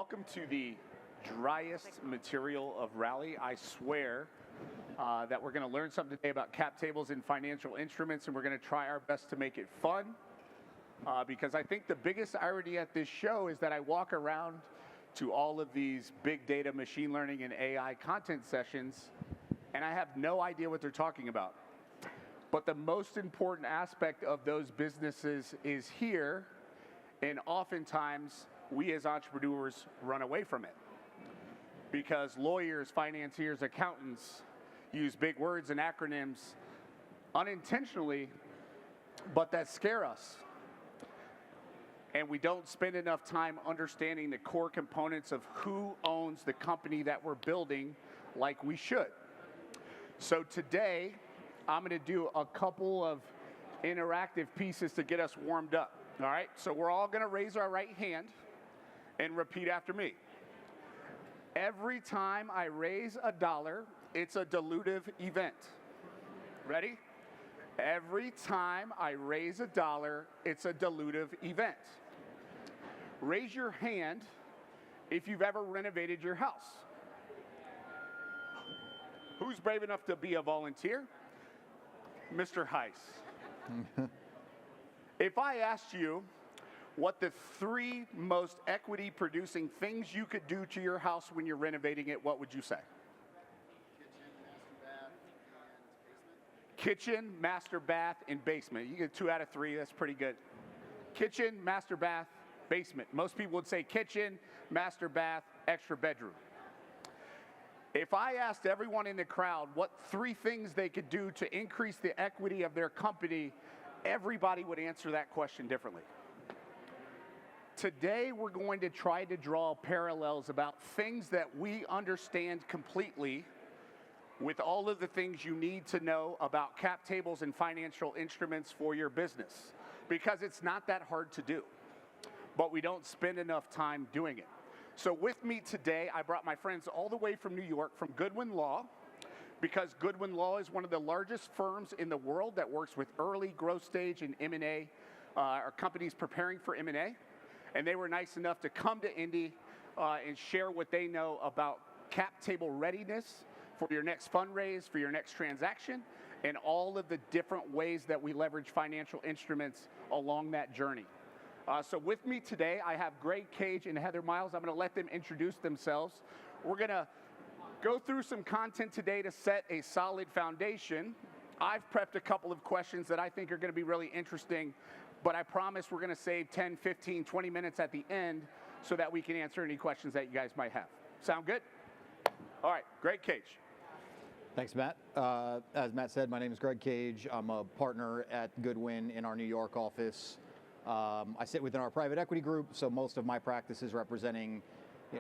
welcome to the driest material of Rally. I swear that we're going to learn something today about cap tables and financial instruments, and we're going to try our best to make it fun. Because I think the biggest irony at this show is that I walk around to all of these big data, machine learning, and AI content sessions, and I have no idea what they're talking about. But the most important aspect of those businesses is here, and oftentimes we as entrepreneurs run away from it. Because lawyers, financiers, accountants use big words and acronyms unintentionally, but that scare us. And we don't spend enough time understanding the core components of who owns the company that we're building like we should. So today, I'm going to do a couple of interactive pieces to get us warmed up. All right, so we're all going to raise our right hand and repeat after me. Every time I raise a dollar, it's a dilutive event. Ready? Every time I raise a dollar, it's a dilutive event. Raise your hand if you've ever renovated your house. Who's brave enough to be a volunteer? Mr. Heiss. If I asked you what the 3 most equity-producing things you could do to your house when you're renovating it, what would you say? Kitchen, master bath, and basement. You get 2 out of 3, that's pretty good. Kitchen, master bath, basement. Most people would say kitchen, master bath, extra bedroom. If I asked everyone in the crowd what 3 things they could do to increase the equity of their company, everybody would answer that question differently. Today, we're going to try to draw parallels about things that we understand completely with all of the things you need to know about cap tables and financial instruments for your business, because it's not that hard to do, but we don't spend enough time doing it. So with me today, I brought my friends all the way from New York, from Goodwin Law, because Goodwin Law is one of the largest firms in the world that works with early growth stage and M&A, or companies preparing for M&A. And they were nice enough to come to Indy and share what they know about cap table readiness for your next fundraise, for your next transaction, and all of the different ways that we leverage financial instruments along that journey. So with me today, I have Greg Cage and Heather Miles. I'm going to let them introduce themselves. We're going to go through some content today to set a solid foundation. I've prepped a couple of questions that I think are going to be really interesting, but I promise we're going to save 10, 15, 20 minutes at the end so that we can answer any questions that you guys might have. Sound good? All right, Greg Cage. Thanks, Matt. As Matt said, my name is Greg Cage. I'm a partner at Goodwin in our New York office. I sit within our private equity group, so most of my practice is representing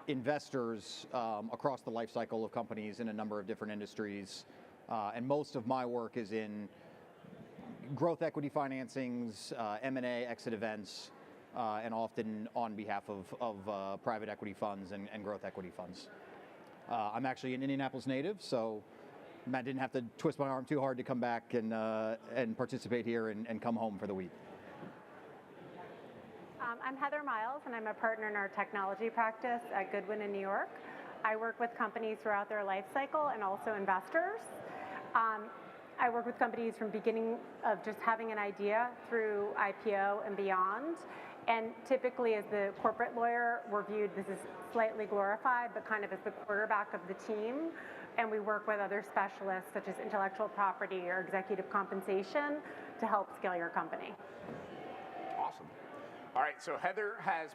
investors across the life cycle of companies in a number of different industries. And most of my work is in growth equity financings, M&A, exit events, and often on behalf of private equity funds and growth equity funds. I'm actually an Indianapolis native, so Matt didn't have to twist my arm too hard to come back and participate here and come home for the week. I'm Heather Miles, and I'm a partner in our technology practice at Goodwin in New York. I work with companies throughout their life cycle and also investors. I work with companies from beginning of just having an idea through IPO and beyond. And typically, as the corporate lawyer, we're viewed, this is slightly glorified, but kind of as the quarterback of the team. And we work with other specialists, such as intellectual property or executive compensation, to help scale your company. Awesome. All right, so Heather has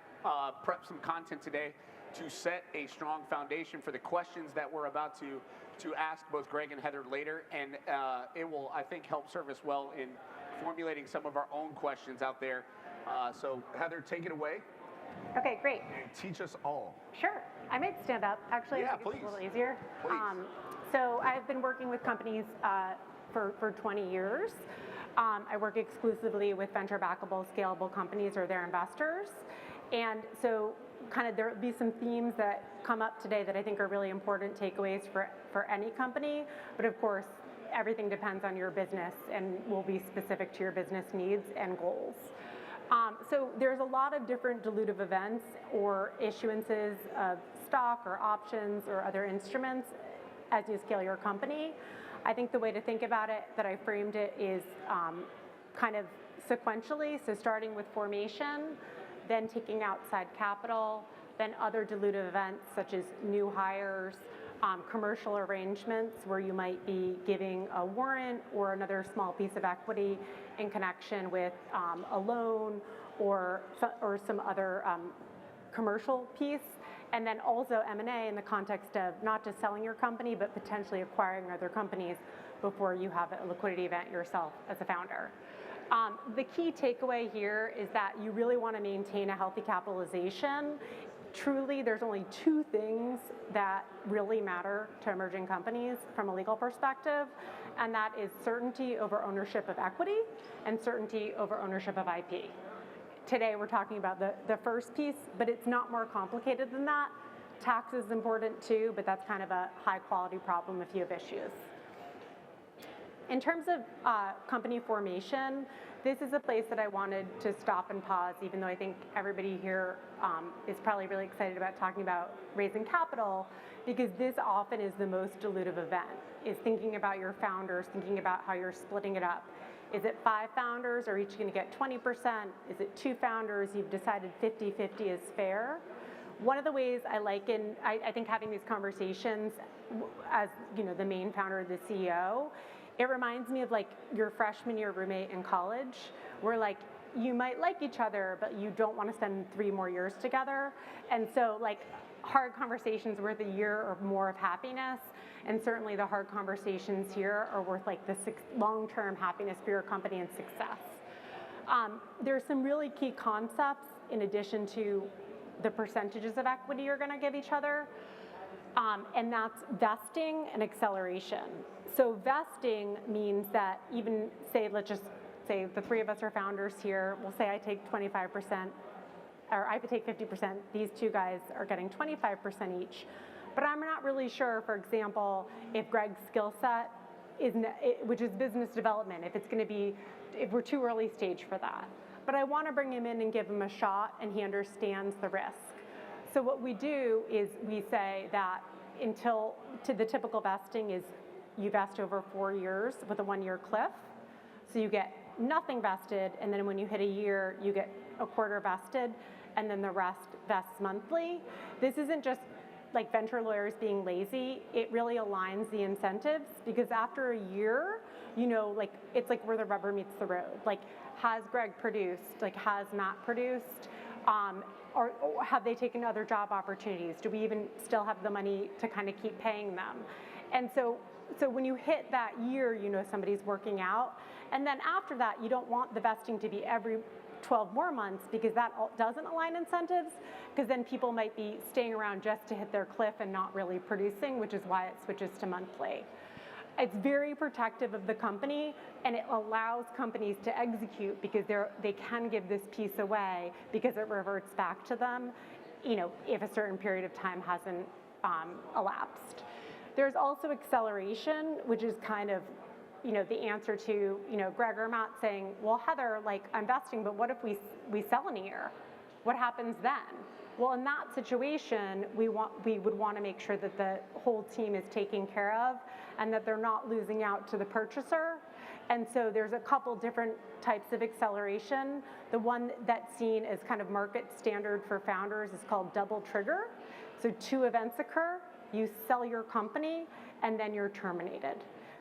prepped some content today to set a strong foundation for the questions that we're about to ask both Greg and Heather later, and it will, I think, help serve us well in formulating some of our own questions out there. So Heather, take it away. Okay, great. And teach us all. Sure. I might stand up, actually. Yeah, I think please. it's a little easier. Please. So I've been working with companies for 20 years. I work exclusively with venture-backable, scalable companies or their investors. And so kind of there will be some themes that come up today that I think are really important takeaways for any company. But of course, everything depends on your business and will be specific to your business needs and goals. So there's a lot of different dilutive events or issuances of stock or options or other instruments as you scale your company. I think the way to think about it, that I framed it, is kind of sequentially, so starting with formation, then taking outside capital, then other dilutive events such as new hires, commercial arrangements where you might be giving a warrant or another small piece of equity in connection with a loan or some other commercial piece. And then also M&A in the context of not just selling your company, but potentially acquiring other companies before you have a liquidity event yourself as a founder. The key takeaway here is that you really want to maintain a healthy capitalization. Truly, there's only two things that really matter to emerging companies from a legal perspective, and that is certainty over ownership of equity and certainty over ownership of IP. Today, we're talking about the first piece, but it's not more complicated than that. Tax is important too, but that's kind of a high-quality problem if you have issues. In terms of company formation, this is a place that I wanted to stop and pause, even though I think everybody here is probably really excited about talking about raising capital, because this often is the most dilutive event, is thinking about your founders, thinking about how you're splitting it up. Is it 5 founders are each going to get 20%? Is it 2 founders? You've decided 50-50 is fair. One of the ways I like I think having these conversations as the main founder, the CEO, it reminds me of like your freshman year roommate in college, where like you might like each other, but you don't want to spend 3 more years together. And so like hard conversations worth a year or more of happiness. And certainly the hard conversations here are worth like the long-term happiness for your company and success. There's some really key concepts in addition to the percentages of equity you're going to give each other. And that's vesting and acceleration. So vesting means that even let's just say the 3 of us are founders here. We'll say I take 25%, or I take 50%. These 2 guys are getting 25% each. But I'm not really sure, for example, if Greg's skill set which is business development, if we're too early stage for that. But I want to bring him in and give him a shot, and he understands the risk. So what we do is we say that to the typical vesting is you vest over 4 years with a 1-year cliff. So you get nothing vested, and then when you hit a year, you get a quarter vested, and then the rest vests monthly. This isn't just like venture lawyers being lazy. It really aligns the incentives, because after a year, like it's like where the rubber meets the road. Like, has Greg produced? Like, has Matt produced? Or have they taken other job opportunities? Do we even still have the money to kind of keep paying them? And so when you hit that year, somebody's working out. And then after that, you don't want the vesting to be every 12 more months, because that doesn't align incentives, because then people might be staying around just to hit their cliff and not really producing, which is why it switches to monthly. It's very protective of the company, and it allows companies to execute, because they can give this piece away because it reverts back to them, if a certain period of time hasn't elapsed. There's also acceleration, which is kind of the answer to Greg or Matt saying, well, Heather, like, I'm vesting, but what if we sell in a year? What happens then? Well, in that situation, we would want to make sure that the whole team is taken care of and that they're not losing out to the purchaser. And so there's a couple different types of acceleration. The one that's seen as kind of market standard for founders is called double trigger. So 2 events occur, you sell your company, and then you're terminated,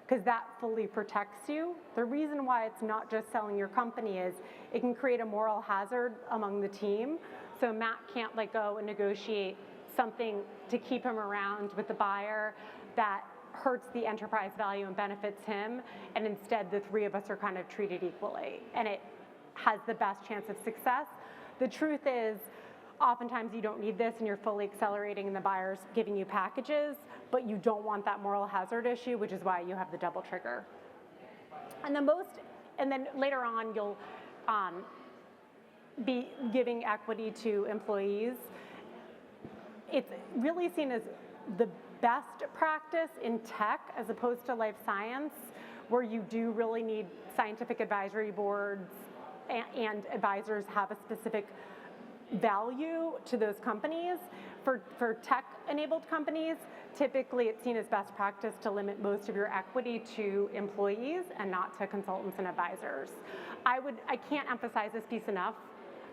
because that fully protects you. The reason why it's not just selling your company is it can create a moral hazard among the team. So Matt can't go and negotiate something to keep him around with the buyer that hurts the enterprise value and benefits him, and instead the 3 of us are kind of treated equally, and it has the best chance of success. The truth is, oftentimes you don't need this and you're fully accelerating and the buyer's giving you packages, but you don't want that moral hazard issue, which is why you have the double trigger. And then later on you'll be giving equity to employees. It's really seen as the best practice in tech as opposed to life science, where you do really need scientific advisory boards, and advisors have a specific value to those companies. For tech-enabled companies, typically it's seen as best practice to limit most of your equity to employees and not to consultants and advisors. I can't emphasize this piece enough.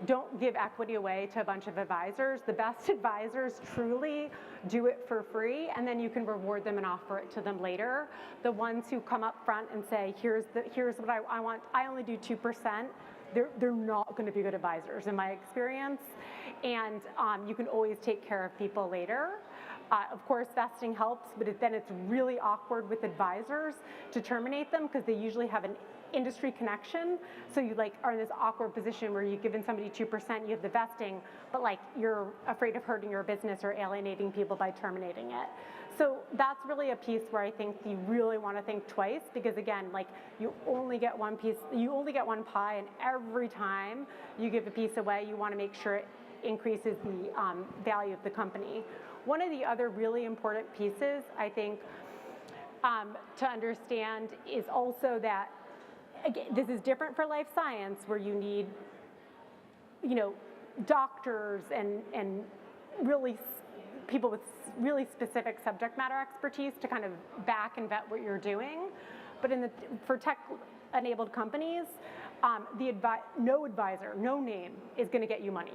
Don't give equity away to a bunch of advisors. The best advisors truly do it for free, and then you can reward them and offer it to them later. The ones who come up front and say, here's what I want, I only do 2%, they're not going to be good advisors in my experience. And you can always take care of people later. Of course, vesting helps, but then it's really awkward with advisors to terminate them because they usually have an industry connection. So you are in this awkward position where you've given somebody 2%, you have the vesting, but you're afraid of hurting your business or alienating people by terminating it. So that's really a piece where I think you really want to think twice, because again, you only get one piece, you only get one pie, and every time you give a piece away, you want to make sure it increases the value of the company. One of the other really important pieces, I think, to understand is also that, again, this is different for life science, where you need, doctors and really people with really specific subject matter expertise to kind of back and vet what you're doing. But for tech-enabled companies, no advisor, no name is going to get you money.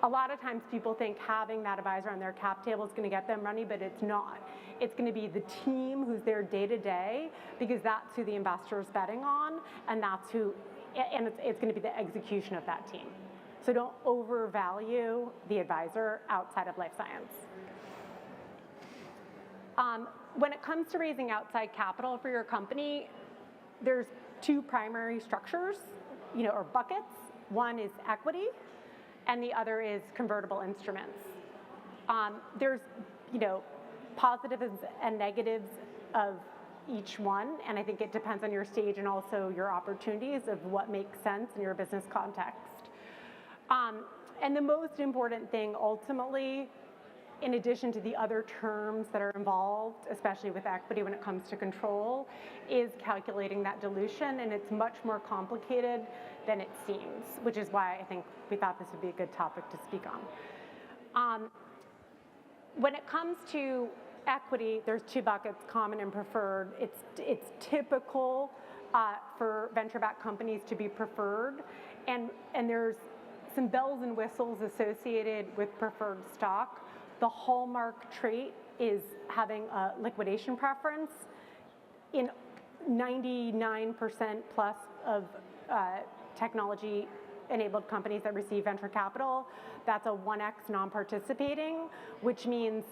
A lot of times people think having that advisor on their cap table is going to get them money, but it's not. It's going to be the team who's there day to day, because that's who the investor is betting on, and it's going to be the execution of that team. So don't overvalue the advisor outside of life science. When it comes to raising outside capital for your company, there's two primary structures, or buckets. One is equity, and the other is convertible instruments. There's, positives and negatives of each one, and I think it depends on your stage and also your opportunities of what makes sense in your business context. And the most important thing ultimately, in addition to the other terms that are involved, especially with equity when it comes to control, is calculating that dilution, and it's much more complicated than it seems, which is why I think we thought this would be a good topic to speak on. When it comes to equity, there's two buckets, common and preferred. It's typical for venture-backed companies to be preferred, and there's some bells and whistles associated with preferred stock. The hallmark trait is having a liquidation preference. In 99% plus of technology-enabled companies that receive venture capital, that's a 1x non-participating, which means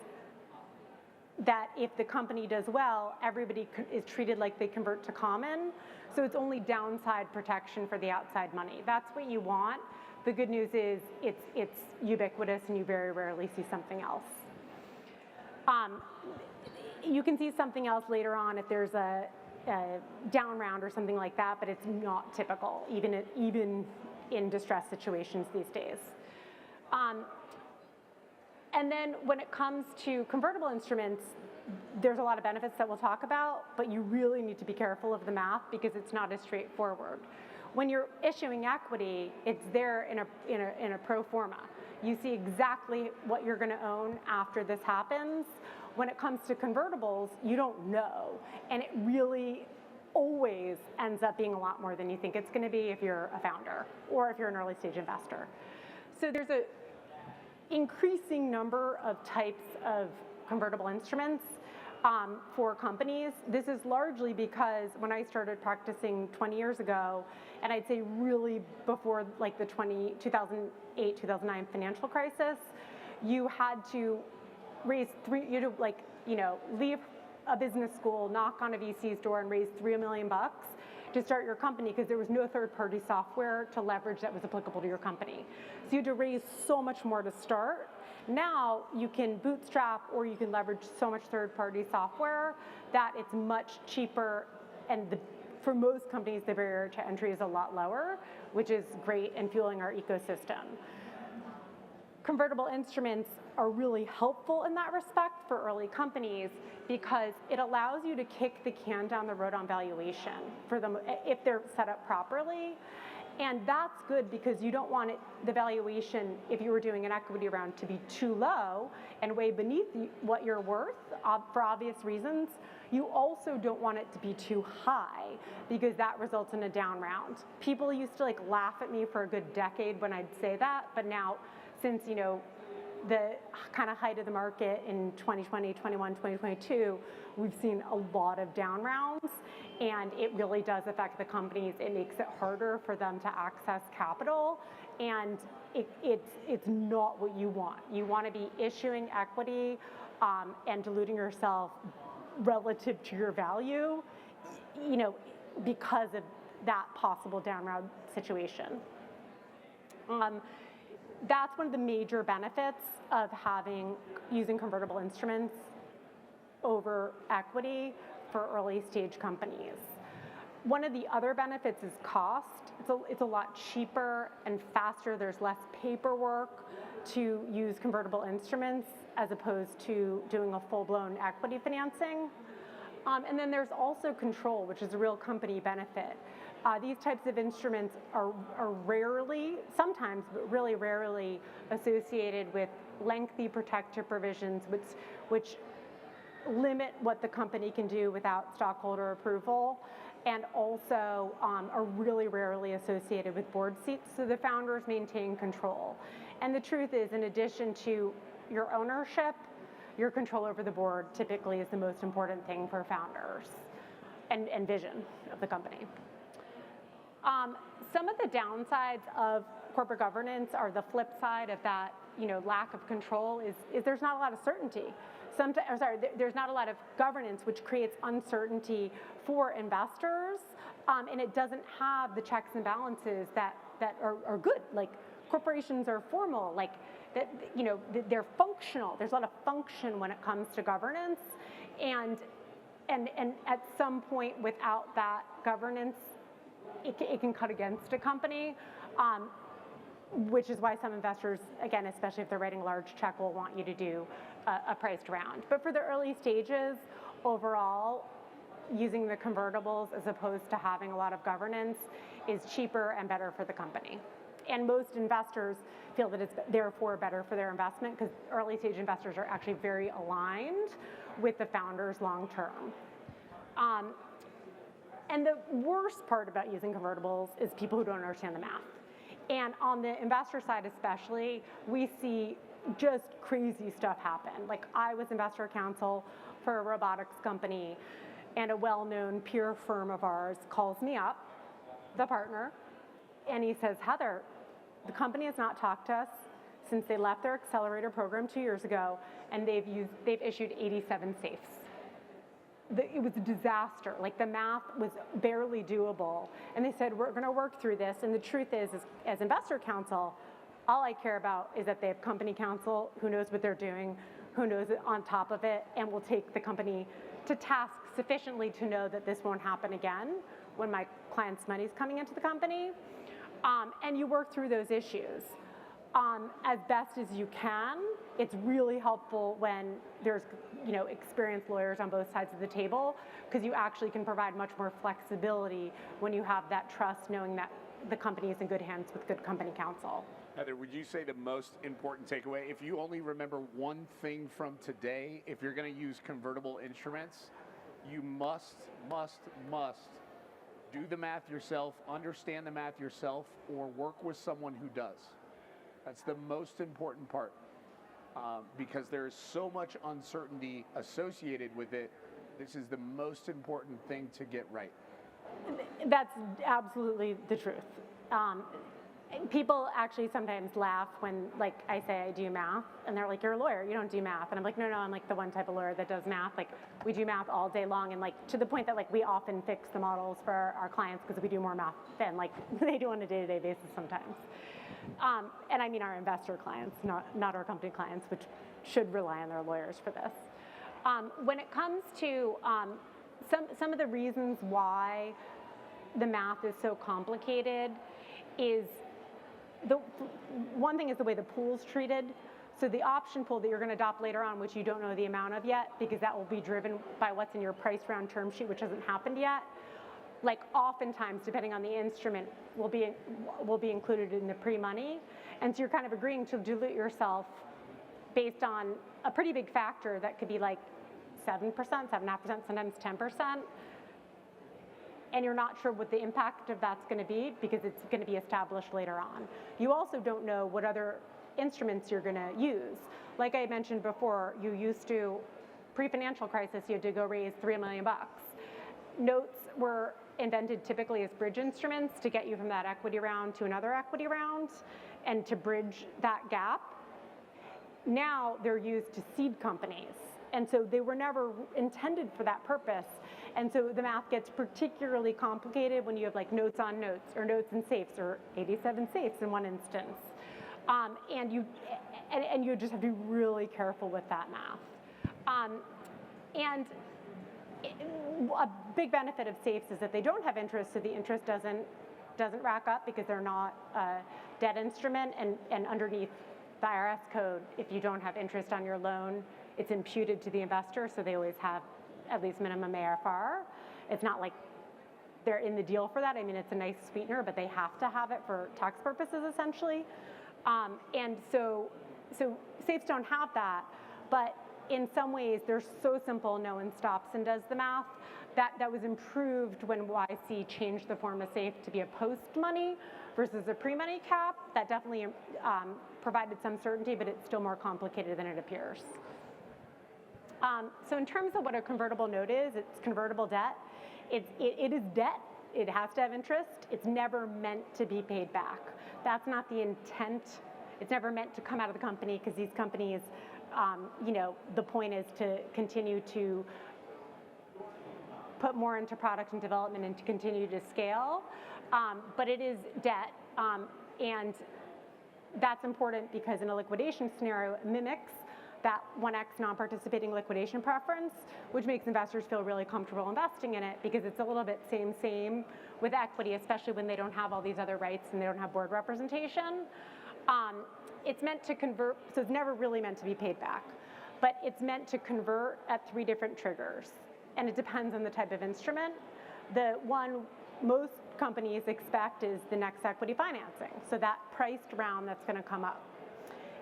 that if the company does well, everybody is treated like they convert to common. So it's only downside protection for the outside money. That's what you want. The good news is it's ubiquitous, and you very rarely see something else. You can see something else later on if there's a down round or something like that, but it's not typical, even in distress situations these days. And then when it comes to convertible instruments, there's a lot of benefits that we'll talk about, but you really need to be careful of the math because it's not as straightforward. When you're issuing equity, it's there in a pro forma. You see exactly what you're going to own after this happens. When it comes to convertibles, you don't know, and it really always ends up being a lot more than you think it's going to be if you're a founder or if you're an early stage investor. So there's an increasing number of types of convertible instruments for companies. This is largely because when I started practicing 20 years ago, and I'd say really before the 2008, 2009 financial crisis, you had to raise leave a business school, knock on a VC's door and raise $3 million to start your company because there was no third-party software to leverage that was applicable to your company. So you had to raise so much more to start. Now you can bootstrap or you can leverage so much third-party software that it's much cheaper, and for most companies the barrier to entry is a lot lower, which is great and fueling our ecosystem. Convertible instruments are really helpful in that respect for early companies because it allows you to kick the can down the road on valuation for them if they're set up properly. And that's good because you don't want the valuation, if you were doing an equity round, to be too low and way beneath what you're worth for obvious reasons. You also don't want it to be too high because that results in a down round. People used to laugh at me for a good decade when I'd say that, but now since the kind of height of the market in 2020, 21, 2022, we've seen a lot of down rounds, and it really does affect the companies. It makes it harder for them to access capital, and it's not what you want. You want to be issuing equity and diluting yourself relative to your value, because of that possible down round situation. That's one of the major benefits of using convertible instruments over equity for early stage companies. One of the other benefits is cost. It's a lot cheaper and faster. There's less paperwork to use convertible instruments as opposed to doing a full-blown equity financing. And then there's also control, which is a real company benefit. These types of instruments are rarely, sometimes, but really rarely associated with lengthy protective provisions, which limit what the company can do without stockholder approval, and also are really rarely associated with board seats, so the founders maintain control. And the truth is, in addition to your ownership, your control over the board typically is the most important thing for founders and vision of the company. Some of the downsides of corporate governance are the flip side of that, lack of control is there's not a lot of certainty. There's not a lot of governance, which creates uncertainty for investors, and it doesn't have the checks and balances that are good. Like corporations are formal, they're functional. There's a lot of function when it comes to governance, and at some point without that governance, it can cut against a company, which is why some investors, again, especially if they're writing a large check, will want you to do a priced round. But for the early stages, overall, using the convertibles as opposed to having a lot of governance is cheaper and better for the company. And most investors feel that it's therefore better for their investment because early stage investors are actually very aligned with the founders long term. And the worst part about using convertibles is people who don't understand the math. And on the investor side especially, we see just crazy stuff happen. Like I was investor counsel for a robotics company, and a well-known peer firm of ours calls me up, the partner, and he says, Heather, the company has not talked to us since they left their accelerator program 2 years ago, and they've issued 87 safes. It was a disaster. Like the math was barely doable. And they said, we're gonna work through this. And the truth is as investor counsel, all I care about is that they have company counsel who knows what they're doing, who knows it on top of it, and will take the company to task sufficiently to know that this won't happen again when my client's money is coming into the company. And you work through those issues as best as you can. It's really helpful when there's experienced lawyers on both sides of the table, because you actually can provide much more flexibility when you have that trust, knowing that the company is in good hands with good company counsel. Heather, would you say the most important takeaway, if you only remember one thing from today, if you're going to use convertible instruments, you must do the math yourself, understand the math yourself, or work with someone who does. That's the most important part, because there is so much uncertainty associated with it. This is the most important thing to get right. That's absolutely the truth. People actually sometimes laugh when, I say I do math, and they're like, "You're a lawyer, you don't do math." And I'm like, "No, I'm the one type of lawyer that does math. We do math all day long, and to the point that we often fix the models for our clients because we do more math than they do on a day-to-day basis sometimes." And I mean our investor clients, not our company clients, which should rely on their lawyers for this. When it comes to some of the reasons why the math is so complicated is one thing is the way the pool's treated. So the option pool that you're going to adopt later on, which you don't know the amount of yet, because that will be driven by what's in your price round term sheet, which hasn't happened yet, like oftentimes, depending on the instrument, will be included in the pre-money. And so you're kind of agreeing to dilute yourself based on a pretty big factor that could be like 7%, 7.5%, sometimes 10%. And you're not sure what the impact of that's going to be because it's going to be established later on. You also don't know what other instruments you're going to use. Like I mentioned before, you used to, pre-financial crisis, you had to go raise $3 million. Notes were invented typically as bridge instruments to get you from that equity round to another equity round and to bridge that gap. Now they're used to seed companies. And so they were never intended for that purpose. And so the math gets particularly complicated when you have like notes on notes or notes in safes or 87 safes in one instance. And you just have to be really careful with that math. And a big benefit of safes is that they don't have interest, so the interest doesn't rack up because they're not a debt instrument. And underneath the IRS code, if you don't have interest on your loan, it's imputed to the investor, so they always have at least minimum AFR. It's not like they're in the deal for that. I mean, it's a nice sweetener, but they have to have it for tax purposes, essentially. And so safes don't have that, but in some ways, they're so simple, no one stops and does the math. That was improved when YC changed the form of safe to be a post-money versus a pre-money cap. That definitely provided some certainty, but it's still more complicated than it appears. So in terms of what a convertible note is, it's convertible debt. It is debt. It has to have interest. It's never meant to be paid back. That's not the intent. It's never meant to come out of the company because these companies, the point is to continue to put more into product and development and to continue to scale. But it is debt. And that's important because in a liquidation scenario, it mimics that 1x non-participating liquidation preference, which makes investors feel really comfortable investing in it because it's a little bit same with equity, especially when they don't have all these other rights and they don't have board representation. It's meant to convert, so it's never really meant to be paid back, but it's meant to convert at 3 different triggers, and it depends on the type of instrument. The one most companies expect is the next equity financing, so that priced round that's going to come up.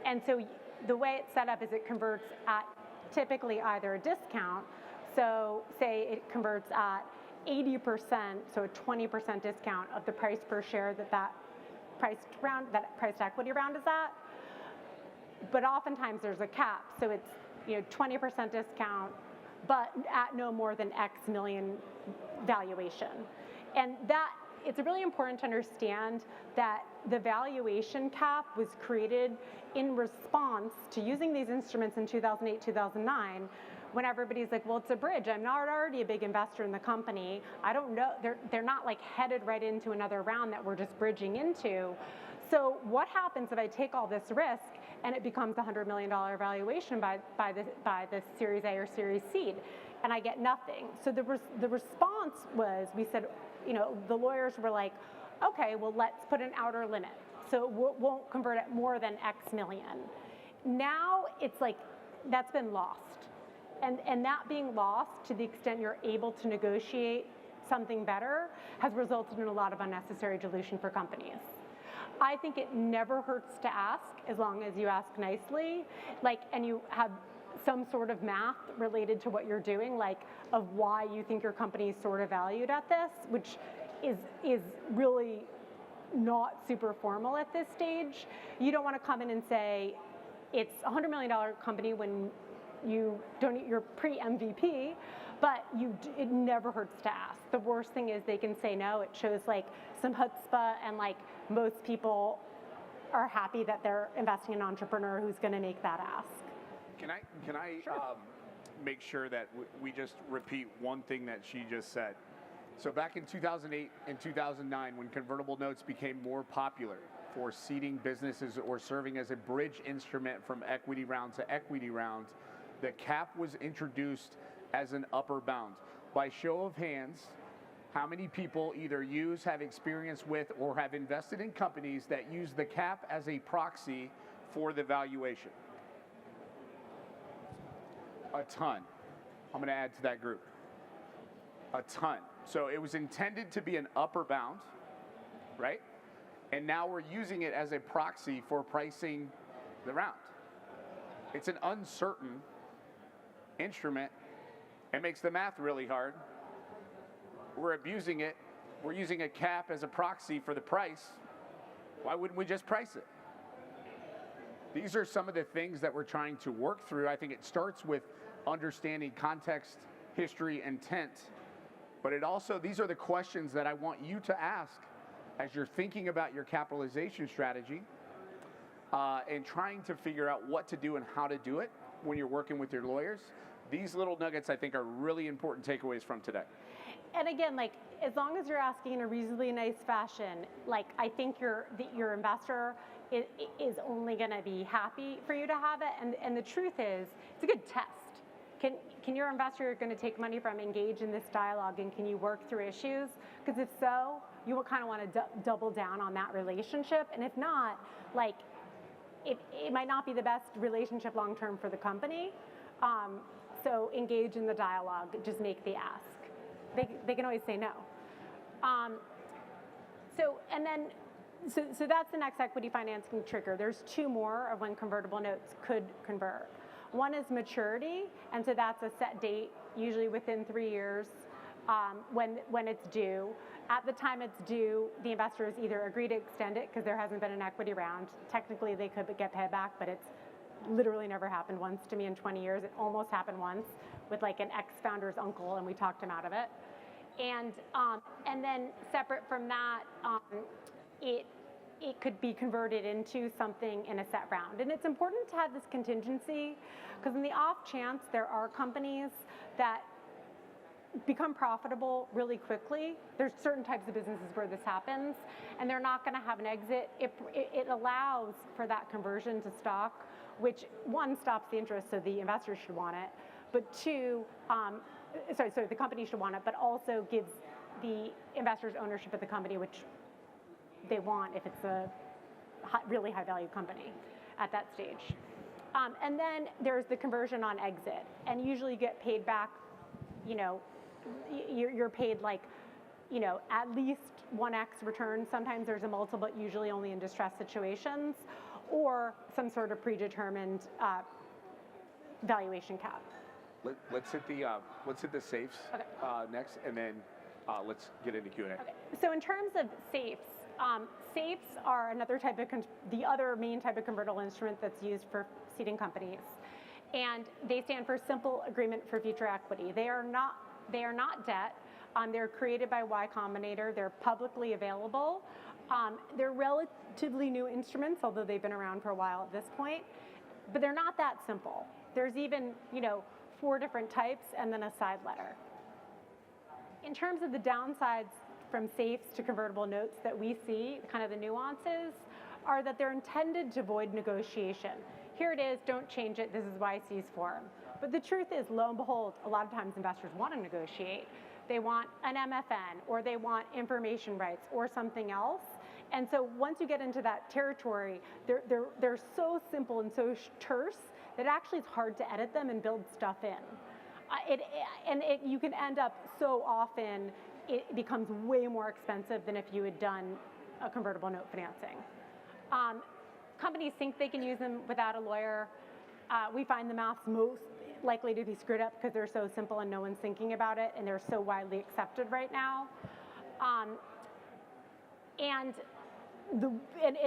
And so the way it's set up is it converts at typically either a discount, so say it converts at 80%, so a 20% discount of the price per share that priced equity round is at. But oftentimes there's a cap, so it's 20% discount, but at no more than X million valuation. And that it's really important to understand that the valuation cap was created in response to using these instruments in 2008, 2009, when everybody's like, well, it's a bridge. I'm not already a big investor in the company. I don't know. They're not like headed right into another round that we're just bridging into. So what happens if I take all this risk and it becomes a $100 million valuation by the Series A or Series C, and I get nothing? So the response was, we said, the lawyers were like, okay, well, let's put an outer limit. So it won't convert at more than X million. Now it's like, that's been lost. And that being lost, to the extent you're able to negotiate something better, has resulted in a lot of unnecessary dilution for companies. I think it never hurts to ask, as long as you ask nicely, and you have some sort of math related to what you're doing, of why you think your company is sort of valued at this, which is really not super formal at this stage. You don't want to come in and say, it's a $100 million company when you don't, you're pre-MVP, but it never hurts to ask. The worst thing is they can say no. It shows some chutzpah, and most people are happy that they're investing in an entrepreneur who's going to make that ask. Can I Sure. Make sure that we just repeat one thing that she just said? So back in 2008 and 2009, when convertible notes became more popular for seeding businesses or serving as a bridge instrument from equity round to equity round, the cap was introduced as an upper bound. By show of hands, how many people either have experience with, or have invested in companies that use the cap as a proxy for the valuation? A ton. I'm going to add to that group. A ton. So it was intended to be an upper bound, right? And now we're using it as a proxy for pricing the round. It's an uncertain instrument. It makes the math really hard. We're abusing it. We're using a cap as a proxy for the price. Why wouldn't we just price it? These are some of the things that we're trying to work through. I think it starts with understanding context, history, intent. But it also, these are the questions that I want you to ask as you're thinking about your capitalization strategy and trying to figure out what to do and how to do it when you're working with your lawyers. These little nuggets, I think, are really important takeaways from today. And again, like, as long as you're asking in a reasonably nice fashion, like, I think your investor is only going to be happy for you to have it. And the truth is, it's a good test. Can your investor you're going to take money from engage in this dialogue, and can you work through issues? Because if so, you will kind of want to double down on that relationship. And if not, like, it might not be the best relationship long term for the company. So engage in the dialogue, just make the ask. They can always say no. So that's the next equity financing trigger. There's two more of when convertible notes could convert. One is maturity, and so that's a set date, usually within 3 years, when it's due. At the time it's due, the investors either agree to extend it because there hasn't been an equity round. Technically, they could get paid back, but it's literally never happened once to me in 20 years. It almost happened once with like an ex-founder's uncle, and we talked him out of it. And then separate from that, it could be converted into something in a set round. And it's important to have this contingency because in the off chance there are companies that become profitable really quickly. There's certain types of businesses where this happens, and they're not going to have an exit. It allows for that conversion to stock, which one, stops the interest, so the investors should want it, but two, the company should want it, but also gives the investors ownership of the company, which they want if it's a really high value company at that stage. And then there's the conversion on exit, and usually you get paid back, you're paid like, at least 1x return. Sometimes there's a multiple, but usually only in distressed situations, or some sort of predetermined valuation cap. Let's hit the safes next, and then let's get into Q&A. Okay. So in terms of safes, safes are another type of the other main type of convertible instrument that's used for seeding companies, and they stand for Simple Agreement for Future Equity. They are not debt. They're created by Y Combinator. They're publicly available. They're relatively new instruments, although they've been around for a while at this point. But they're not that simple. There's even 4 different types and then a side letter. In terms of the downsides from safes to convertible notes that we see, kind of the nuances, are that they're intended to avoid negotiation. Here it is, don't change it, this is YC's form. But the truth is, lo and behold, a lot of times investors want to negotiate. They want an MFN, or they want information rights, or something else. And so once you get into that territory, they're so simple and so terse that actually it's hard to edit them and build stuff in. You can end up so often, it becomes way more expensive than if you had done a convertible note financing. Companies think they can use them without a lawyer. We find the math's most likely to be screwed up because they're so simple and no one's thinking about it, and they're so widely accepted right now. And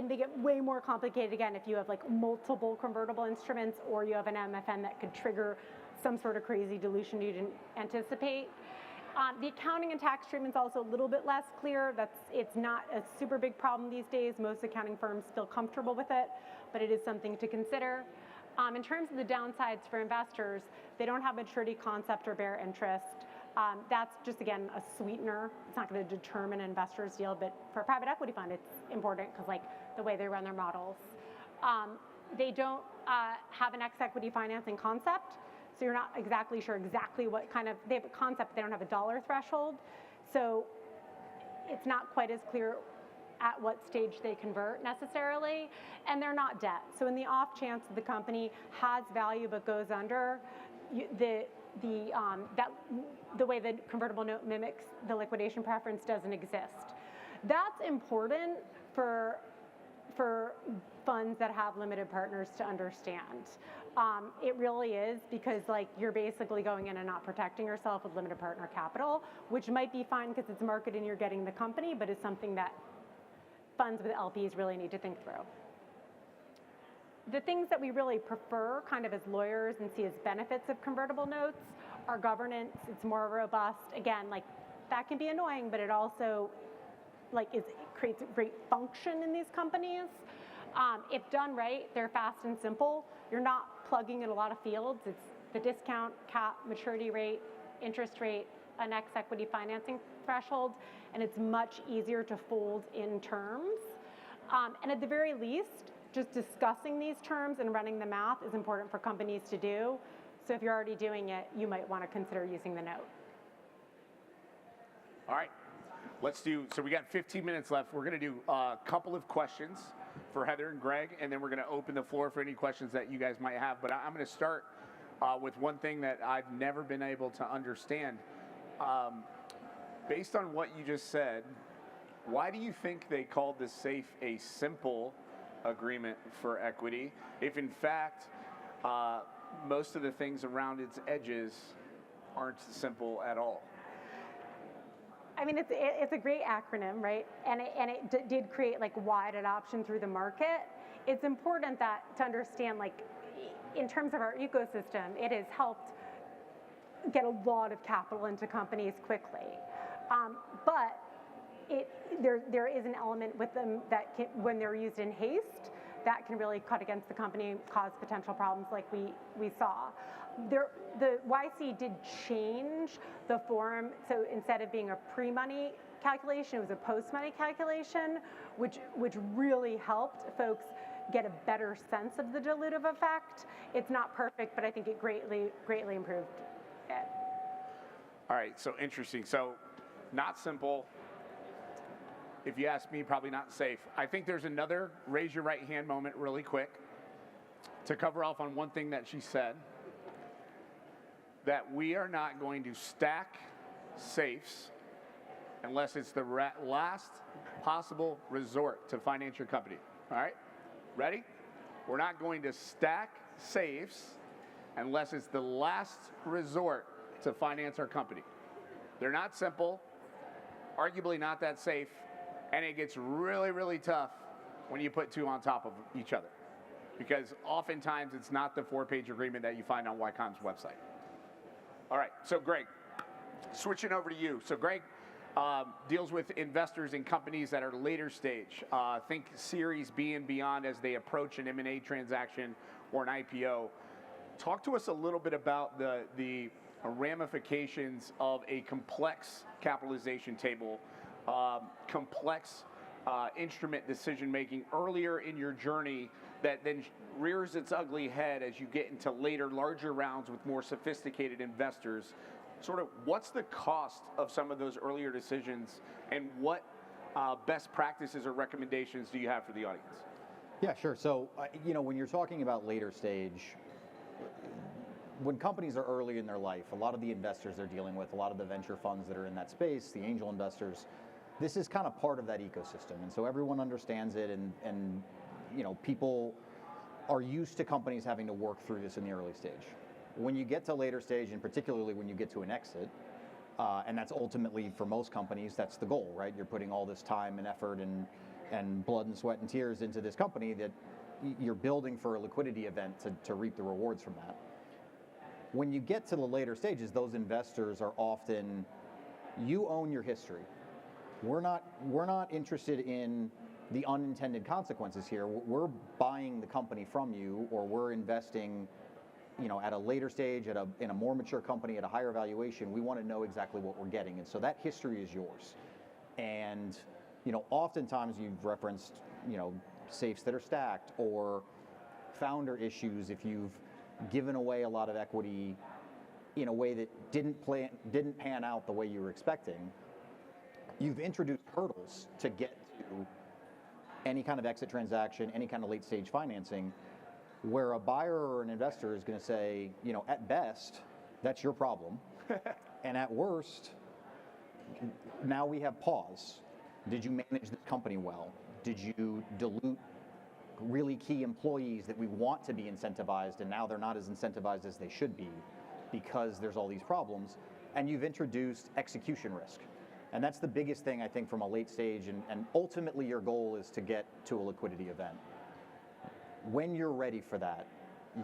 they get way more complicated again if you have like multiple convertible instruments, or you have an MFN that could trigger some sort of crazy dilution you didn't anticipate. The accounting and tax treatment's also a little bit less clear. It's not a super big problem these days. Most accounting firms feel comfortable with it, but it is something to consider. In terms of the downsides for investors, they don't have maturity concept or bear interest. That's just, again, a sweetener. It's not going to determine an investor's deal, but for a private equity fund, it's important because, like, the way they run their models. They don't have an equity financing concept, so you're not exactly sure what kind of, they have a concept, they don't have a dollar threshold, so it's not quite as clear at what stage they convert necessarily, and they're not debt. So in the off chance that the company has value but goes under, the way the convertible note mimics the liquidation preference doesn't exist. That's important for funds that have limited partners to understand. It really is, because like you're basically going in and not protecting yourself with limited partner capital, which might be fine because it's market and you're getting the company, but it's something that funds with LPs really need to think through. The things that we really prefer kind of as lawyers and see as benefits of convertible notes are governance. It's more robust. Again, like that can be annoying, but it also it creates great function in these companies. If done right, they're fast and simple. You're not plugging in a lot of fields. It's the discount, cap, maturity rate, interest rate, an X equity financing threshold, and it's much easier to fold in terms. And at the very least, just discussing these terms and running the math is important for companies to do. So if you're already doing it, you might want to consider using the note. All right, so we got 15 minutes left. We're going to do a couple of questions for Heather and Greg, and then we're going to open the floor for any questions that you guys might have. But I'm going to start with one thing that I've never been able to understand. Based on what you just said, why do you think they called the SAFE a simple agreement for equity, if in fact most of the things around its edges aren't simple at all? I mean, it's a great acronym, right? And it did create like wide adoption through the market. It's important to understand, like, in terms of our ecosystem, it has helped get a lot of capital into companies quickly. But there is an element with them that when they're used in haste, that can really cut against the company and cause potential problems like we saw. The YC did change the form, so instead of being a pre-money calculation, it was a post-money calculation, which really helped folks get a better sense of the dilutive effect. It's not perfect, but I think it greatly improved it. All right, so interesting. So not simple. If you ask me, probably not safe. I think there's another raise your right hand moment really quick to cover off on one thing that she said, that we are not going to stack safes unless it's the last possible resort to finance your company. All right, ready? We're not going to stack safes unless it's the last resort to finance our company. They're not simple, arguably not that safe, and it gets really, really tough when you put two on top of each other, because oftentimes it's not the 4-page agreement that you find on YCOM's website. All right, so Greg, switching over to you. So Greg deals with investors in companies that are later stage. Think Series B and beyond as they approach an M&A transaction or an IPO. Talk to us a little bit about the ramifications of a complex capitalization table, complex instrument decision-making earlier in your journey that then rears its ugly head as you get into later, larger rounds with more sophisticated investors. Sort of what's the cost of some of those earlier decisions, and what best practices or recommendations do you have for the audience? Yeah, sure. So, when you're talking about later stage, when companies are early in their life, a lot of the investors they're dealing with, a lot of the venture funds that are in that space, the angel investors, this is kind of part of that ecosystem. And so everyone understands it, and people are used to companies having to work through this in the early stage. When you get to later stage, and particularly when you get to an exit, and that's ultimately, for most companies, that's the goal, right? You're putting all this time and effort and blood and sweat and tears into this company that you're building for a liquidity event to reap the rewards from that. When you get to the later stages, those investors are often, you own your history. We're not interested in the unintended consequences here. We're buying the company from you, or we're investing, at a later stage, in a more mature company at a higher valuation. We want to know exactly what we're getting, and so that history is yours. And oftentimes you've referenced safes that are stacked, or founder issues if you've given away a lot of equity in a way that didn't pan out the way you were expecting. You've introduced hurdles to get to any kind of exit transaction, any kind of late stage financing. Where a buyer or an investor is going to say, you know, at best, that's your problem. And at worst, now we have pause. Did you manage this company well? Did you dilute really key employees that we want to be incentivized, and now they're not as incentivized as they should be because there's all these problems? And you've introduced execution risk. And that's the biggest thing, I think, from a late stage, and ultimately your goal is to get to a liquidity event. When you're ready for that,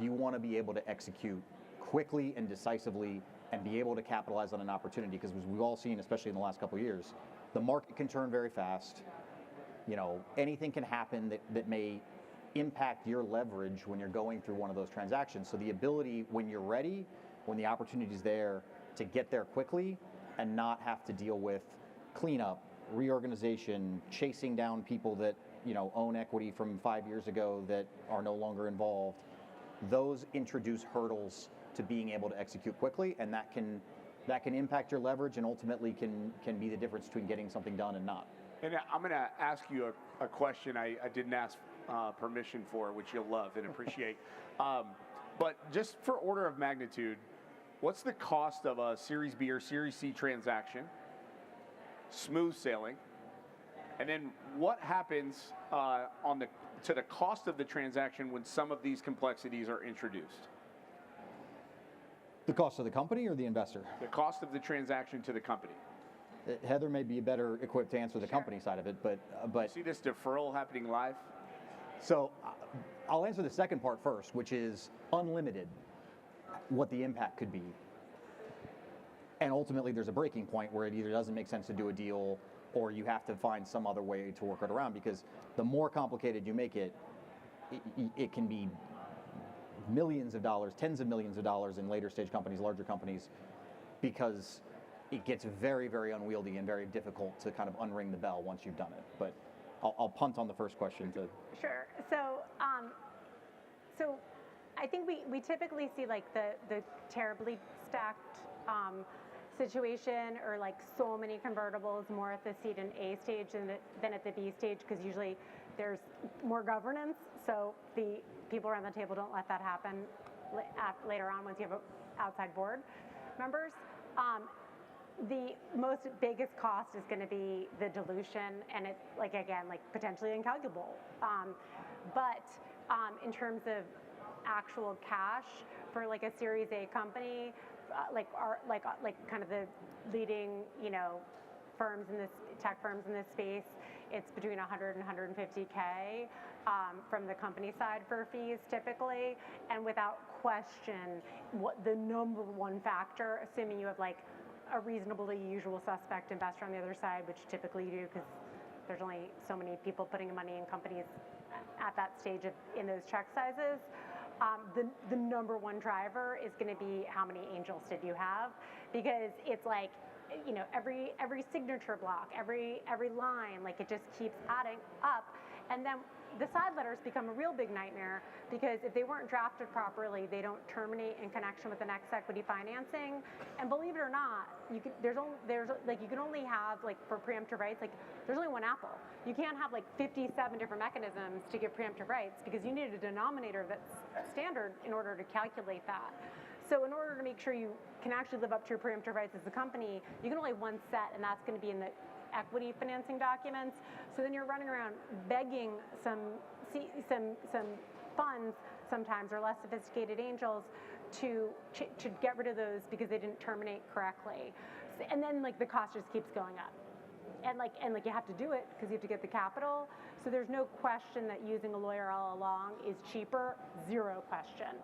you want to be able to execute quickly and decisively and be able to capitalize on an opportunity, because as we've all seen, especially in the last couple of years, the market can turn very fast. You know, anything can happen that may impact your leverage when you're going through one of those transactions. So the ability, when you're ready, when the opportunity is there, to get there quickly and not have to deal with cleanup, reorganization, chasing down people that, you know, own equity from 5 years ago that are no longer involved. Those introduce hurdles to being able to execute quickly, and that can impact your leverage and ultimately can be the difference between getting something done and not. And I'm going to ask you a question I didn't ask permission for, which you'll love and appreciate. But just for order of magnitude, what's the cost of a Series B or Series C transaction, smooth sailing, and then what happens to the cost of the transaction when some of these complexities are introduced? The cost of the company or the investor? The cost of the transaction to the company. Heather may be better equipped to answer the company side of it, but You see this deferral happening live? So I'll answer the second part first, which is unlimited, what the impact could be. And ultimately there's a breaking point where it either doesn't make sense to do a deal or you have to find some other way to work it around, because the more complicated you make it, it can be millions of dollars, tens of millions of dollars in later stage companies, larger companies, because it gets very, very unwieldy and very difficult to kind of unring the bell once you've done it. But I'll punt on the first question to. Sure. So I think we typically see like the terribly stacked situation, or like so many convertibles more at the seed and A stage than at the B stage, because usually there's more governance. So the people around the table don't let that happen later on once you have outside board members. The most biggest cost is going to be the dilution, and it's like, again, like potentially incalculable. But in terms of actual cash for like a Series A company, like kind of the leading, you know, tech firms in this space, it's between 100 and 150K from the company side for fees typically, and without question, what the number one factor, assuming you have like a reasonably usual suspect investor on the other side, which typically you do because there's only so many people putting money in companies at that stage in those check sizes. The number one driver is going to be how many angels did you have, because it's like, you know, every signature block, every line, like it just keeps adding up, and then the side letters become a real big nightmare, because if they weren't drafted properly, they don't terminate in connection with the next equity financing. And believe it or not, you can only have, like, for preemptive rights, like there's only one apple. You can't have like 57 different mechanisms to give preemptive rights, because you need a denominator that's standard in order to calculate that. So in order to make sure you can actually live up to your preemptive rights as a company, you can only have one set, and that's going to be in the equity financing documents. So then you're running around begging some funds sometimes, or less sophisticated angels, to get rid of those because they didn't terminate correctly. And then like the cost just keeps going up. And you have to do it because you have to get the capital. So there's no question that using a lawyer all along is cheaper, zero question.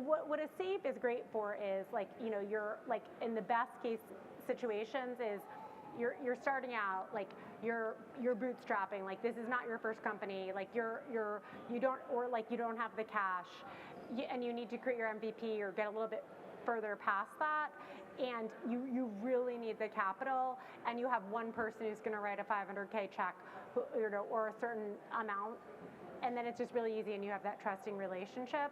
What a SAFE is great for is, like, you know, you're like in the best case situations is you're starting out, like you're bootstrapping, like this is not your first company, like you don't have the cash, and you need to create your MVP or get a little bit further past that, and you really need the capital, and you have one person who's going to write a 500K check, or a certain amount, and then it's just really easy, and you have that trusting relationship.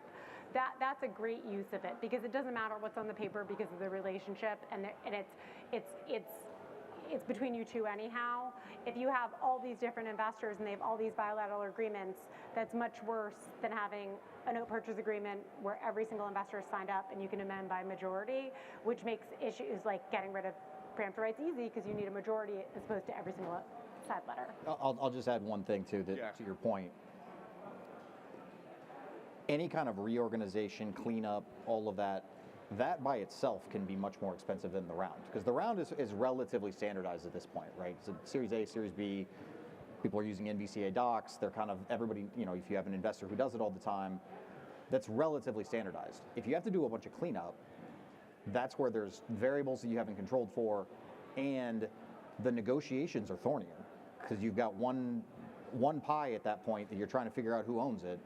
That's a great use of it, because it doesn't matter what's on the paper because of the relationship, and it's between you two anyhow. If you have all these different investors and they have all these bilateral agreements, that's much worse than having a note purchase agreement where every single investor is signed up and you can amend by majority, which makes issues like getting rid of preemptive rights easy because you need a majority as opposed to every single side letter. I'll just add one thing to to your point. Any kind of reorganization, cleanup, all of that by itself can be much more expensive than the round, because the round is relatively standardized at this point, right? So Series A, Series B, people are using NVCA docs. They're kind of everybody, if you have an investor who does it all the time, that's relatively standardized. If you have to do a bunch of cleanup, that's where there's variables that you haven't controlled for, and the negotiations are thornier because you've got one pie at that point that you're trying to figure out who owns it.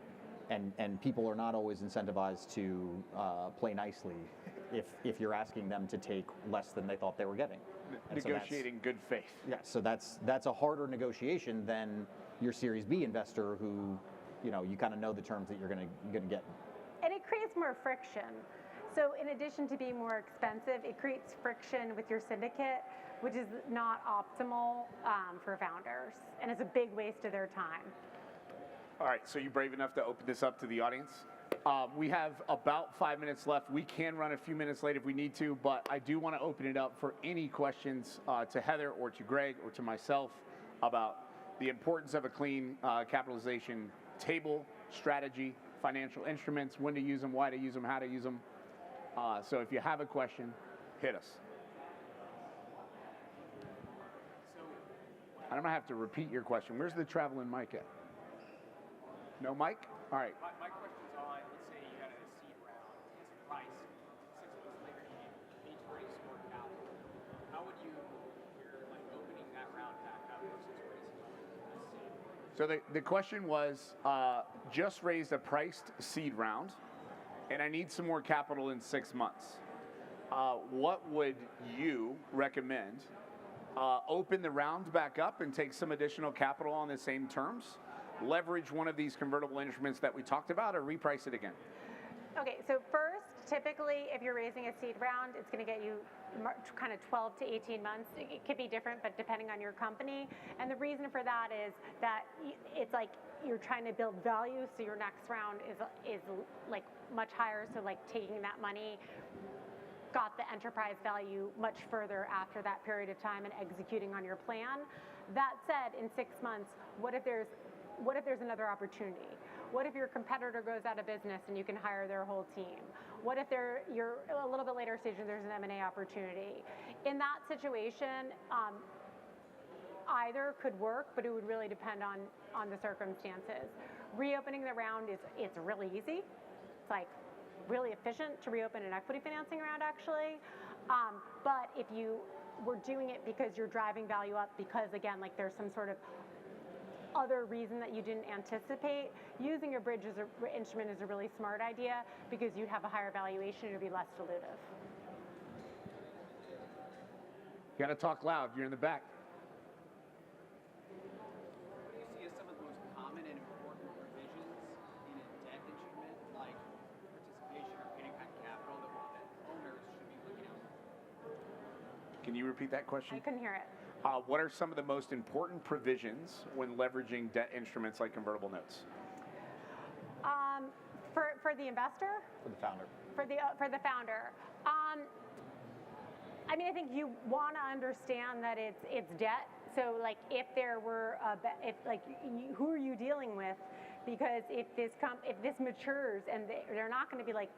And people are not always incentivized to play nicely if you're asking them to take less than they thought they were getting. Negotiating good faith. Yeah, so that's a harder negotiation than your Series B investor who, you kind of know the terms that you're going to get. And it creates more friction. So in addition to being more expensive, it creates friction with your syndicate, which is not optimal for founders, and it's a big waste of their time. All right, so you're brave enough to open this up to the audience. We have about 5 minutes left. We can run a few minutes late if we need to, but I do want to open it up for any questions to Heather or to Greg or to myself about the importance of a clean capitalization table, strategy, financial instruments, when to use them, why to use them, how to use them. So if you have a question, hit us. I'm going to have to repeat your question. Where's the traveling mic at? No mic? All right. My question's on, let's say you got a seed round, it's priced, 6 months later you need to raise more capital. How would you're like opening that round back up versus raising a seed? So the question was, just raised a priced seed round, and I need some more capital in 6 months. What would you recommend? Open the round back up and take some additional capital on the same terms? Leverage one of these convertible instruments that we talked about, or reprice it again? Okay, so first, typically, if you're raising a seed round, it's going to get you kind of 12 to 18 months. It could be different, but depending on your company. And the reason for that is that it's like you're trying to build value, so your next round is like much higher. So like taking that money got the enterprise value much further after that period of time and executing on your plan. That said, in 6 months, what if there's another opportunity? What if your competitor goes out of business and you can hire their whole team? What if you're a little bit later stage and there's an M&A opportunity? In that situation, either could work, but it would really depend on the circumstances. Reopening the round it's really easy. It's like really efficient to reopen an equity financing round, actually. But if you were doing it because you're driving value up, because again, like there's some sort of other reason that you didn't anticipate, using a bridge instrument is a really smart idea because you'd have a higher valuation and it'd be less dilutive. You got to talk loud. You're in the back. What do you see as some of the most common and important provisions in a debt instrument, like participation or any kind of capital that owners should be looking out for? Can you repeat that question? I couldn't hear it. What are some of the most important provisions when leveraging debt instruments like convertible notes? For the investor? For the founder. For the founder. I mean, I think you want to understand that it's debt. So, like, if there were who are you dealing with? Because if this matures and they're not going to be like,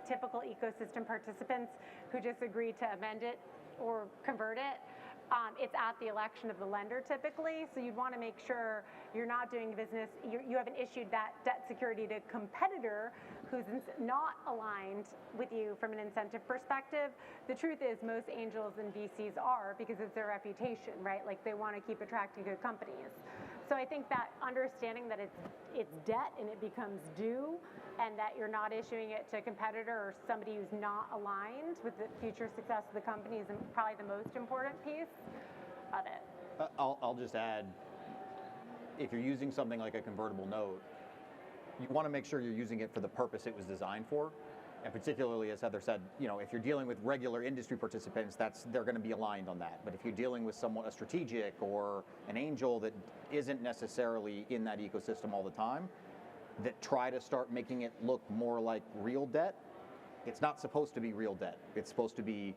typical ecosystem participants who just agree to amend it or convert it. It's at the election of the lender typically, so you'd want to make sure you're not doing business, you haven't issued that debt security to a competitor who's not aligned with you from an incentive perspective. The truth is most angels and VCs are, because it's their reputation, right? Like they want to keep attracting good companies. So I think that understanding that it's debt and it becomes due, and that you're not issuing it to a competitor or somebody who's not aligned with the future success of the company is probably the most important piece of it. I'll just add, if you're using something like a convertible note, you want to make sure you're using it for the purpose it was designed for. And particularly, as Heather said, if you're dealing with regular industry participants, they're going to be aligned on that. But if you're dealing with a strategic or an angel that isn't necessarily in that ecosystem all the time, that try to start making it look more like real debt, it's not supposed to be real debt. It's supposed to be,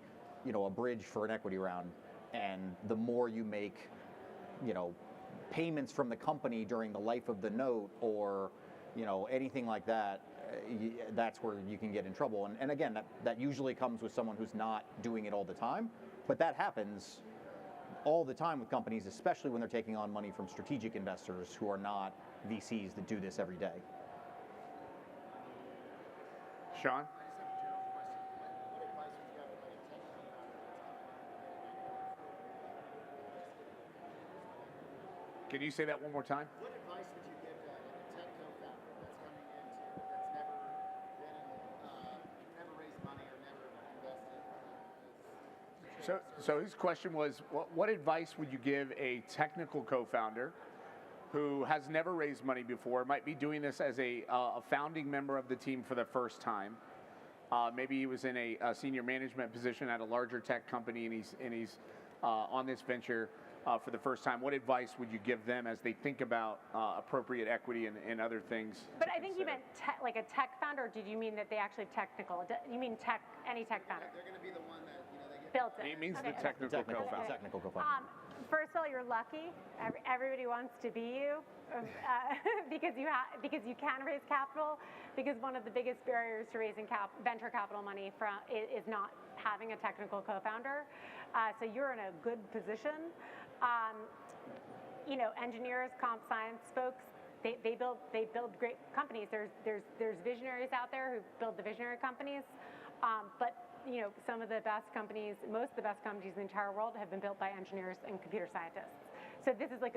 a bridge for an equity round. And the more you make, payments from the company during the life of the note or, anything like that, that's where you can get in trouble. And again, that usually comes with someone who's not doing it all the time. But that happens all the time with companies, especially when they're taking on money from strategic investors who are not VCs that do this every day. Sean? Can you say that one more time? What advice would you give to a tech co-founder that's coming into, that's never raised money or never invested? So his question was, what advice would you give a technical co-founder who has never raised money before, might be doing this as a founding member of the team for the first time? Maybe he was in a senior management position at a larger tech company, and he's on this venture for the first time. What advice would you give them as they think about appropriate equity and other things? But I think you meant like a tech founder, or did you mean that they actually technical? You mean any tech founder? They're going to be the one that they get built it. He means Okay. the technical co-founder. Technical co-founder. First of all, you're lucky. Everybody wants to be you because you can raise capital. Because one of the biggest barriers to raising venture capital money is not having a technical co-founder. So you're in a good position. Engineers, comp science folks, they build great companies. There's visionaries out there who build the visionary companies, but some of the best companies, most of the best companies in the entire world have been built by engineers and computer scientists. So this is like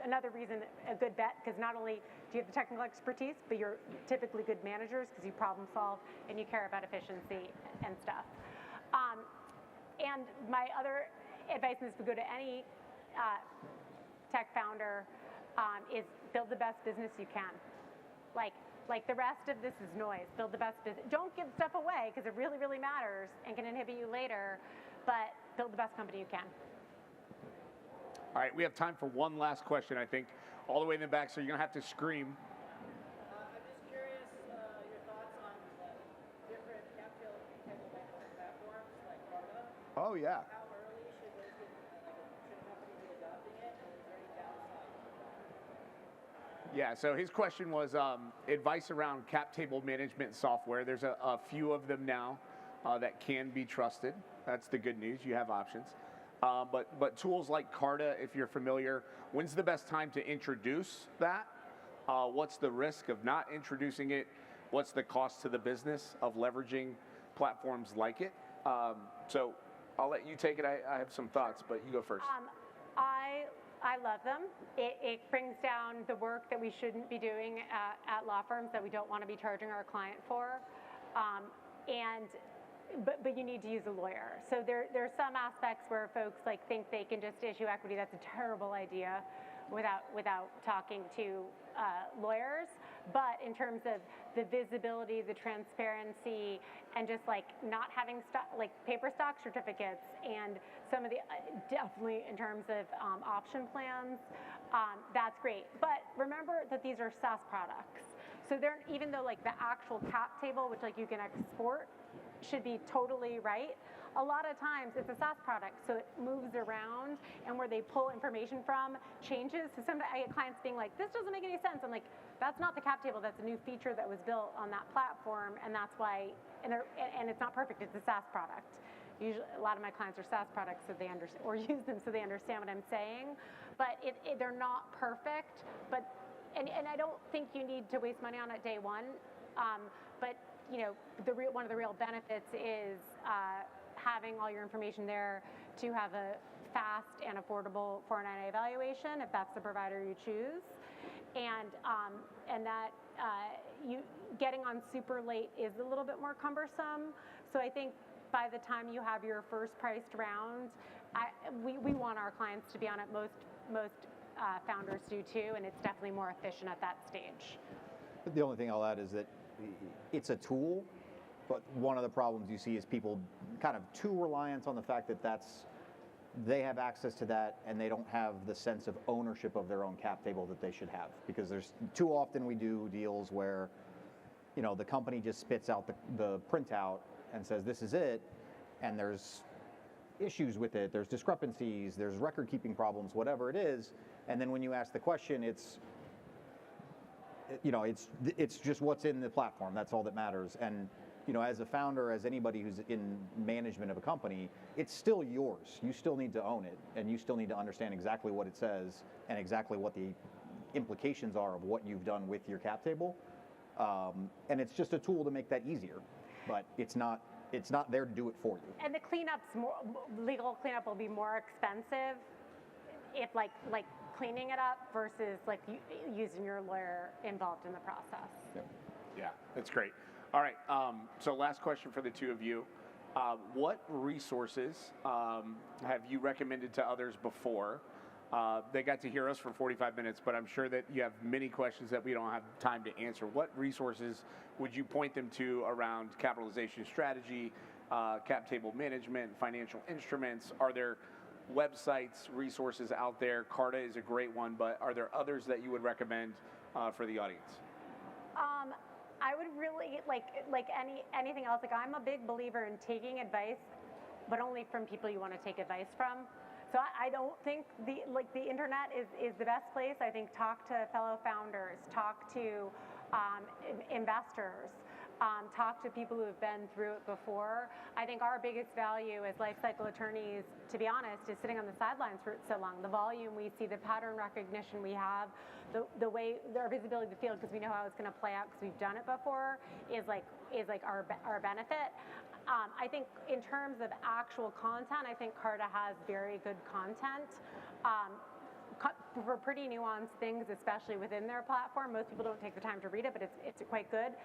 another reason, a good bet, because not only do you have the technical expertise, but you're typically good managers because you problem solve and you care about efficiency and stuff. And my other advice is to go to any tech founder is build the best business you can. Like the rest of this is noise. Build the best business. Don't give stuff away because it really, really matters and can inhibit you later, but build the best company you can. All right, we have time for one last question, I think. All the way in the back, so you're going to have to scream. I'm just curious your thoughts on different cap table platforms like Carta. Oh, yeah. How early should those should companies be adopting it, and is there any downside? Yeah, so his question was advice around cap table management software. There's a few of them now that can be trusted. That's the good news. You have options. But tools like Carta, if you're familiar, when's the best time to introduce that? What's the risk of not introducing it? What's the cost to the business of leveraging platforms like it? So I'll let you take it. I have some thoughts, but you go first. I love them. It brings down the work that we shouldn't be doing at law firms that we don't want to be charging our client for. But you need to use a lawyer. So there's some aspects where folks think they can just issue equity. That's a terrible idea without talking to lawyers. But in terms of the visibility, the transparency, and just not having paper stock certificates, and some of the definitely in terms of option plans, that's great. But remember that these are SaaS products. So they're, even though the actual cap table, which you can export, should be totally right, a lot of times it's a SaaS product, so it moves around, and where they pull information from changes. So sometimes I get clients being like, this doesn't make any sense. I'm like, that's not the cap table, that's a new feature that was built on that platform, and that's why, and it's not perfect, it's a SaaS product. Usually, a lot of my clients are SaaS products, so they understand, or use them so they understand what I'm saying, but they're not perfect, but, and I don't think you need to waste money on it day one, but one of the real benefits is having all your information there to have a fast and affordable 409 evaluation if that's the provider you choose, and that you getting on super late is a little bit more cumbersome. So I think by the time you have your first priced round, we want our clients to be on it. Most founders do too, and it's definitely more efficient at that stage. The only thing I'll add is that it's a tool, But one of the problems you see is people kind of too reliant on the fact that they have access to that and they don't have the sense of ownership of their own cap table that they should have. Because there's too often we do deals where, you know, the company just spits out the printout and says this is it, and there's issues with it, there's discrepancies, there's record keeping problems, whatever it is, and then when you ask the question, it's just what's in the platform. That's all that matters. And you know, as a founder, as anybody who's in management of a company, it's still yours. You still need to own it, and you still need to understand exactly what it says and exactly what the implications are of what you've done with your cap table. And it's just a tool to make that easier, but it's not there to do it for you. And the legal cleanup will be more expensive if like cleaning it up versus like using your lawyer involved in the process. Yep. Yeah, that's great. All right, so last question for the two of you. What resources have you recommended to others before? They got to hear us for 45 minutes, but I'm sure that you have many questions that we don't have time to answer. What resources would you point them to around capitalization strategy, cap table management, financial instruments? Are there websites, resources out there? Carta is a great one, but are there others that you would recommend for the audience? I would really like anything else. Like, I'm a big believer in taking advice, but only from people you want to take advice from. So I don't think the internet is the best place. I think talk to fellow founders, talk to investors, talk to people who have been through it before. I think our biggest value as life cycle attorneys, to be honest, is sitting on the sidelines for so long. The volume we see, the pattern recognition we have, the way our visibility of the field, because we know how it's going to play out because we've done it before, is like our benefit. I think in terms of actual content, I think Carta has very good content for pretty nuanced things, especially within their platform. Most people don't take the time to read it, but it's quite good.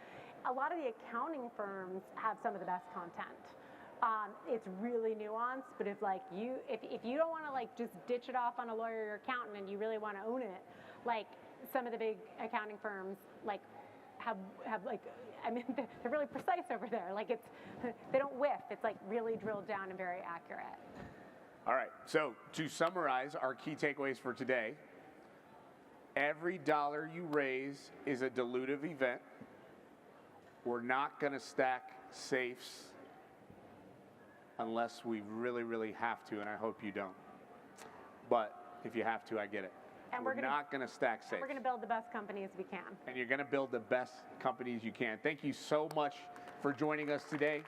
A lot of the accounting firms have some of the best content. It's really nuanced, but if you don't want to like just ditch it off on a lawyer or accountant and you really want to own it, like some of the big accounting firms like have like, I mean, they're really precise over there. Like they don't whiff. It's like really drilled down and very accurate. All right, so to summarize our key takeaways for today, every dollar you raise is a dilutive event. We're not going to stack safes unless we really, really have to, and I hope you don't. But if you have to, I get it. And we're not going to stack safes. We're going to build the best companies we can. And you're going to build the best companies you can. Thank you so much for joining us today.